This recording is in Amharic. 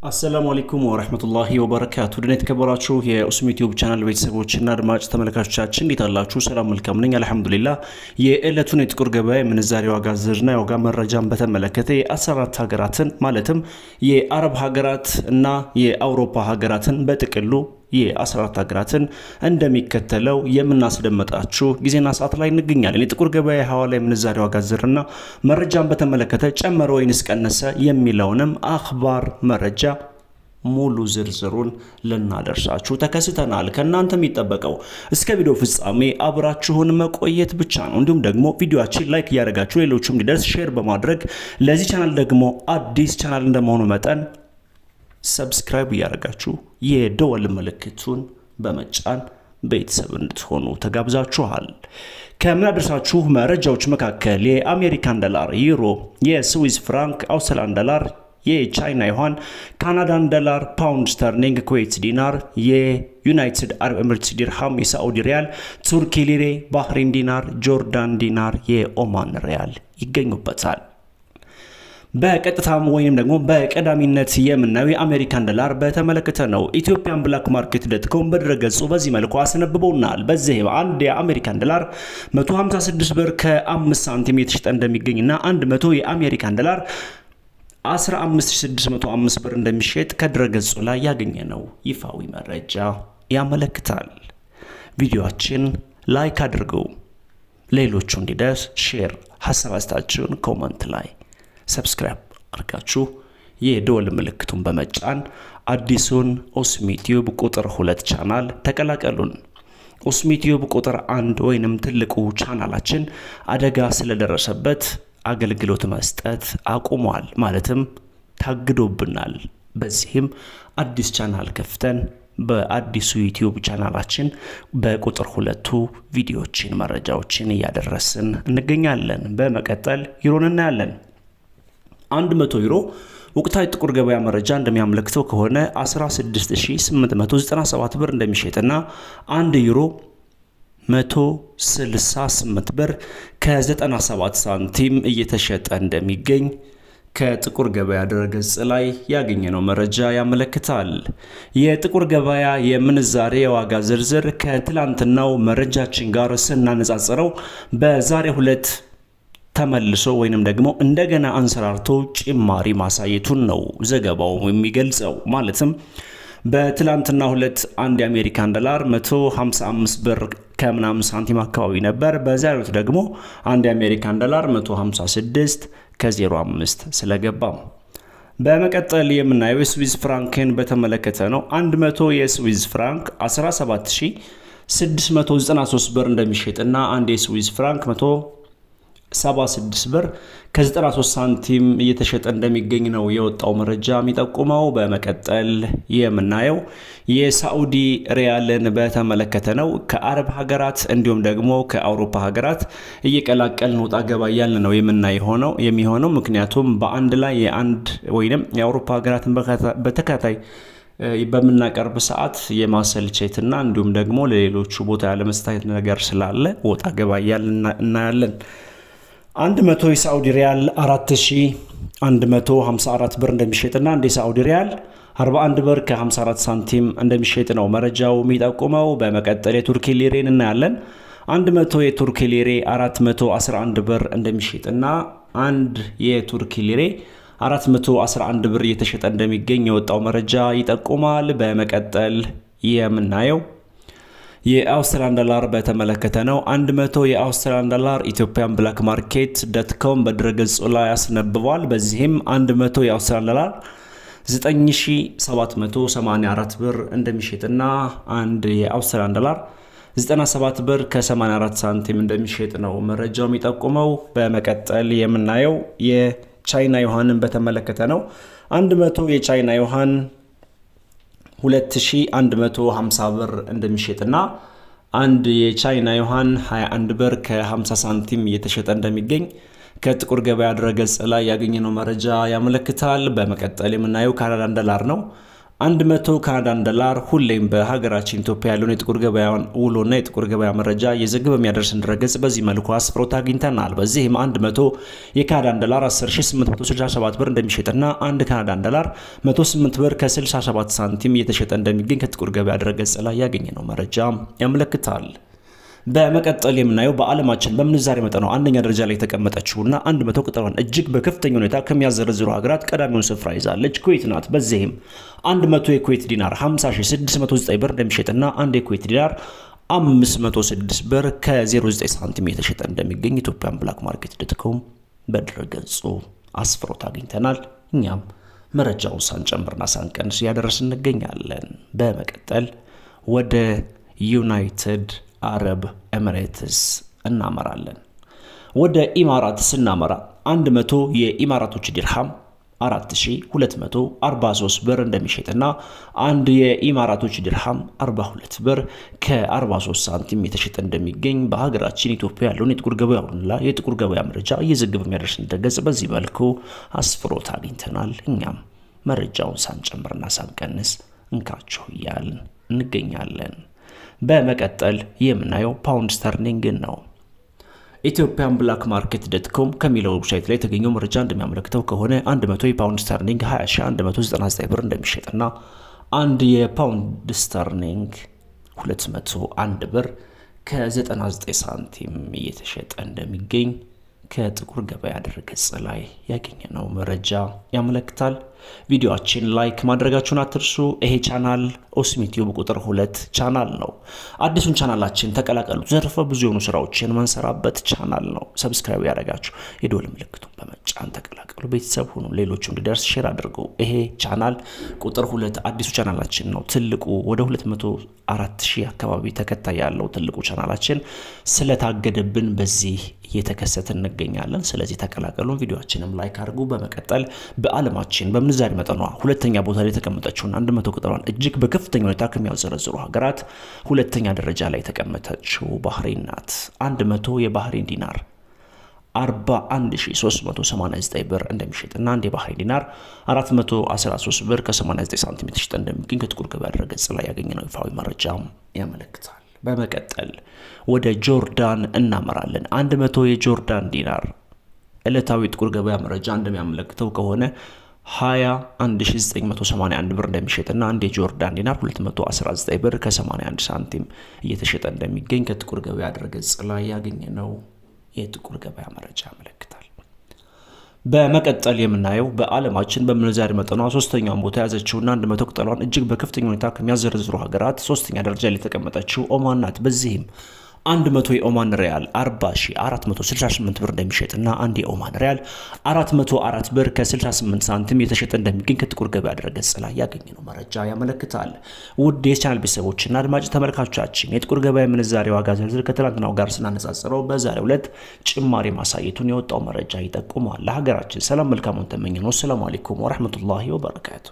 አሰላሙ አለይኩም ወራህመቱላሂ ወበረካቱ። ድነት ከበራችሁ የኡስሚ ዩቲዩብ ቻናል ቤተሰቦችና አድማጭ ተመልካቾቻችን እንዴት አላችሁ? ሰላም መልካም ነኝ አልሐምዱሊላህ። የዕለቱን የጥቁር ገበያ የምንዛሬ ዋጋ ዝርዝርና የዋጋ መረጃን በተመለከተ የ14 ሀገራትን ማለትም የአረብ ሀገራት እና የአውሮፓ ሀገራትን በጥቅሉ የ14 ሀገራትን እንደሚከተለው የምናስደምጣችሁ ጊዜና ሰዓት ላይ እንገኛለን። የጥቁር ገበያ የሐዋላ የምንዛሬ ዋጋ ዝርዝርና መረጃን በተመለከተ ጨመረ ወይንስ ቀነሰ የሚለውንም አኽባር መረጃ ሙሉ ዝርዝሩን ልናደርሳችሁ ተከስተናል። ከእናንተ የሚጠበቀው እስከ ቪዲዮ ፍጻሜ አብራችሁን መቆየት ብቻ ነው። እንዲሁም ደግሞ ቪዲዮአችን ላይክ እያደረጋችሁ ሌሎችም እንዲደርስ ሼር በማድረግ ለዚህ ቻናል ደግሞ አዲስ ቻናል እንደመሆኑ መጠን ሰብስክራይብ እያደረጋችሁ የደወል ምልክቱን በመጫን ቤተሰብ እንድትሆኑ ተጋብዛችኋል። ከምናደርሳችሁ መረጃዎች መካከል የአሜሪካን ዶላር፣ ዩሮ፣ የስዊዝ ፍራንክ፣ አውስትራሊያን ዶላር፣ የቻይና ዩዋን፣ ካናዳን ዶላር፣ ፓውንድ ስተርሊንግ፣ ኩዌት ዲናር፣ የዩናይትድ አረብ ኤሚሬትስ ዲርሃም፣ የሳዑዲ ሪያል፣ ቱርኪ ሊሬ፣ ባህሬን ዲናር፣ ጆርዳን ዲናር፣ የኦማን ሪያል ይገኙበታል። በቀጥታም ወይም ደግሞ በቀዳሚነት የምናየው የአሜሪካን ዶላር በተመለከተ ነው። ኢትዮጵያን ብላክ ማርኬት ዶትኮም በድረገጹ በዚህ መልኩ አስነብበውናል። በዚህ አንድ የአሜሪካን ዶላር 156 ብር ከ5 ሳንቲም የተሸጠ እንደሚገኝና 100 የአሜሪካን ዶላር 15605 ብር እንደሚሸጥ ከድረገጹ ላይ ያገኘነው ይፋዊ መረጃ ያመለክታል። ቪዲዮአችን ላይክ አድርጉ፣ ሌሎቹ እንዲደርስ ሼር፣ ሐሳብ አስተያየታችሁን ኮሜንት ላይ ሰብስክራይብ አድርጋችሁ የደወል ምልክቱን በመጫን አዲሱን ኡስሚ ዩቲዩብ ቁጥር 2 ቻናል ተቀላቀሉን። ኡስሚ ዩቲዩብ ቁጥር 1 ወይንም ትልቁ ቻናላችን አደጋ ስለደረሰበት አገልግሎት መስጠት አቁሟል፣ ማለትም ታግዶብናል። በዚህም አዲስ ቻናል ከፍተን በአዲሱ ዩቲዩብ ቻናላችን በቁጥር 2ቱ ቪዲዮዎችን መረጃዎችን እያደረስን እንገኛለን። በመቀጠል ዩሮን እናያለን። 100 ዩሮ ወቅታዊ ጥቁር ገበያ መረጃ እንደሚያመለክተው ከሆነ 16897 ብር እንደሚሸጥና 1 ዩሮ 168 ብር ከ97 ሳንቲም እየተሸጠ እንደሚገኝ ከጥቁር ገበያ ድረገጽ ላይ ያገኘነው መረጃ ያመለክታል። የጥቁር ገበያ የምንዛሬ የዋጋ ዝርዝር ከትላንትናው መረጃችን ጋር ስናነጻጽረው በዛሬው ዕለት ተመልሶ ወይንም ደግሞ እንደገና አንሰራርቶ ጭማሪ ማሳየቱን ነው ዘገባው የሚገልጸው። ማለትም በትላንትና ሁለት አንድ የአሜሪካን ዶላር 155 ብር ከምናምን ሳንቲም አካባቢ ነበር። በዛሬው ደግሞ አንድ የአሜሪካን ዶላር 156 ከ05 ስለገባ። በመቀጠል የምናየው የስዊዝ ፍራንክን በተመለከተ ነው። 100 የስዊዝ ፍራንክ 17693 ብር እንደሚሸጥና አንድ የስዊዝ ፍራንክ 176 ብር ከ93 ሳንቲም እየተሸጠ እንደሚገኝ ነው የወጣው መረጃ የሚጠቁመው። በመቀጠል የምናየው የሳዑዲ ሪያልን በተመለከተ ነው። ከአረብ ሀገራት እንዲሁም ደግሞ ከአውሮፓ ሀገራት እየቀላቀልን ወጣ ገባ እያልን ነው የሚሆነው ምክንያቱም በአንድ ላይ የአንድ ወይንም የአውሮፓ ሀገራትን በተከታታይ በምናቀርብ ሰዓት የማሰልቸትና እንዲሁም ደግሞ ለሌሎቹ ቦታ ያለመስታየት ነገር ስላለ ወጣ ገባ እያልን እናያለን። 100 የሳዑዲ ሪያል 4154 ብር እንደሚሸጥና አንድ የሳዑዲ ሪያል 41 ብር ከ54 ሳንቲም እንደሚሸጥ ነው መረጃው የሚጠቁመው። በመቀጠል የቱርኪ ሊሬን እናያለን። 100 የቱርኪ ሊሬ 411 ብር እንደሚሸጥና አንድ የቱርኪ ሊሬ 411 ብር እየተሸጠ እንደሚገኝ የወጣው መረጃ ይጠቁማል። በመቀጠል የምናየው የአውስትራሊያን ዶላር በተመለከተ ነው። 100 የአውስትራሊያን ዶላር ኢትዮጵያን ብላክ ማርኬት ዶትኮም በድረገጹ ላይ ያስነብቧል። በዚህም 100 የአውስትራሊያን ዶላር 9784 ብር እንደሚሸጥና አንድ የአውስትራሊያን ዶላር 97 ብር ከ84 ሳንቲም እንደሚሸጥ ነው መረጃው የሚጠቁመው። በመቀጠል የምናየው የቻይና ዩዋንን በተመለከተ ነው። 100 የቻይና ዩዋን 2150 ብር እንደሚሸጥና አንድ የቻይና ዩዋን 21 ብር ከ50 ሳንቲም እየተሸጠ እንደሚገኝ ከጥቁር ገበያ ድረገጽ ላይ ያገኘነው መረጃ ያመለክታል። በመቀጠል የምናየው ካናዳን ዶላር ነው። 100 ካናዳን ዶላር ሁሌም በሀገራችን ኢትዮጵያ ያለውን የጥቁር ገበያን ውሎና የጥቁር ገበያ መረጃ እየዘገበ የሚያደርሰን ድረገጽ በዚህ መልኩ አስፍሮት አግኝተናል። በዚህም 100 የካናዳን ዶላር 10867 ብር እንደሚሸጥና 1 ካናዳን ዶላር 108 ብር ከ67 ሳንቲም እየተሸጠ እንደሚገኝ ከጥቁር ገበያ ድረገጽ ላይ ያገኘነው መረጃ ያመለክታል። በመቀጠል የምናየው በዓለማችን በምንዛሬ መጠኗ አንደኛ ደረጃ ላይ የተቀመጠችውና 100 ቁጥሯን እጅግ በከፍተኛ ሁኔታ ከሚያዘረዝሩ ሀገራት ቀዳሚውን ስፍራ ይዛለች ኩዌት ናት። በዚህም 100 የኩዌት ዲናር 50609 ብር እንደሚሸጥና 1 የኩዌት ዲናር 506 ብር ከ09 ሳንቲም የተሸጠ እንደሚገኝ ኢትዮጵያን ብላክ ማርኬት ዶትኮም በድረገጹ አስፍሮት አግኝተናል። እኛም መረጃውን ሳንጨምርና ሳንቀንስ ያደረስን እንገኛለን። በመቀጠል ወደ ዩናይትድ አረብ ኤሚሬትስ እናመራለን። ወደ ኢማራት ስናመራ 100 የኢማራቶች ዲርሃም 4243 ብር እንደሚሸጥና 1 የኢማራቶች ዲርሃም 42 ብር ከ43 ሳንቲም የተሸጠ እንደሚገኝ በሀገራችን ኢትዮጵያ ያለውን የጥቁር ገበያውንና የጥቁር ገበያ መረጃ እየዘገበ የሚያደርሰን ድረገጽ በዚህ መልኩ አስፍሮት አግኝተናል። እኛም መረጃውን ሳንጨምርና ሳንቀንስ እንካችሁ እያልን እንገኛለን። በመቀጠል የምናየው ፓውንድ ስተርሊንግን ነው። ኢትዮጵያን ብላክ ማርኬት ዶትኮም ከሚለው ዌብሳይት ላይ የተገኘው መረጃ እንደሚያመለክተው ከሆነ 100 የፓውንድ ስተርሊንግ 20199 ብር እንደሚሸጥና 1 የፓውንድ ስተርሊንግ 201 ብር ከ99 ሳንቲም እየተሸጠ እንደሚገኝ ከጥቁር ገበያ ድረገጽ ላይ ያገኘነው መረጃ ያመለክታል። ቪዲዮአችን ላይክ ማድረጋችሁን አትርሱ። ይሄ ቻናል ኦስሚ ቲዩብ ቁጥር 2 ቻናል ነው። አዲሱን ቻናላችን ተቀላቀሉ። ዘርፈ ብዙ የሆኑ ስራዎችን መንሰራበት ቻናል ነው። ሰብስክራይብ ያደረጋችሁ የደወል ምልክቱን በመጫን ተቀላቀሉ፣ ቤተሰብ ሁኑ። ሌሎቹ እንዲደርስ ሼር አድርጉ። ይሄ ቻናል ቁጥር 2 አዲሱ ቻናላችን ነው። ትልቁ ወደ 204,000 አካባቢ ተከታይ ያለው ትልቁ ቻናላችን ስለታገደብን በዚህ እየተከሰተ እንገኛለን። ስለዚህ ተቀላቀሉን፣ ቪዲዮአችንም ላይክ አድርጉ። በመቀጠል በዓለማችን በምንዛሬ መጠኗ ሁለተኛ ቦታ ላይ የተቀመጠችውን 100 ቁጥሯን እጅግ በከፍተኛ ሁኔታ ከሚያዘረዝሩ ሀገራት ሁለተኛ ደረጃ ላይ የተቀመጠችው ባህሬን ናት። 100 የባህሬን ዲናር 41389 ብር እንደሚሸጥና 1 የባህሬን ዲናር 413 ብር ከ89 ሳንቲም የተሸጠ እንደሚገኝ ከጥቁር ገበያ ድረገጽ ላይ ያገኘነው ይፋዊ መረጃ ያመለክታል። በመቀጠል ወደ ጆርዳን እናመራለን። 100 የጆርዳን ዲናር ዕለታዊ ጥቁር ገበያ መረጃ እንደሚያመለክተው ከሆነ 21981 ብር እንደሚሸጥና 1 የጆርዳን ዲናር 219 ብር ከ81 ሳንቲም እየተሸጠ እንደሚገኝ ከጥቁር ገበያ ድረገጽ ላይ ያገኘነው የጥቁር ገበያ መረጃ ያመለክታል። በመቀጠል የምናየው በዓለማችን በምንዛሬ መጠኗ ሶስተኛውን ቦታ ያዘችውና 100 ቁጥሯን እጅግ በከፍተኛ ሁኔታ ከሚያዘረዝሩ ሀገራት ሶስተኛ ደረጃ ላይ የተቀመጠችው ኦማን ናት። በዚህም 100 የኦማን ሪያል 40468 ብር እንደሚሸጥና 1 የኦማን ሪያል 404 ብር ከ68 ሳንቲም የተሸጠ እንደሚገኝ ከጥቁር ገበያ ድረገጽ ላይ ያገኘነው መረጃ ያመለክታል። ውድ የቻናል ቤተሰቦችና አድማጭ ተመልካቾቻችን የጥቁር ገበያ ምንዛሬ ዋጋ ዝርዝር ከትናንትናው ጋር ስናነጻጽረው በዛሬው ዕለት ጭማሪ ማሳየቱን የወጣው መረጃ ይጠቁማል። ለሀገራችን ሰላም መልካሙን ተመኘነው። ሰላም አለይኩም ወራህመቱላሂ ወበረካቱ።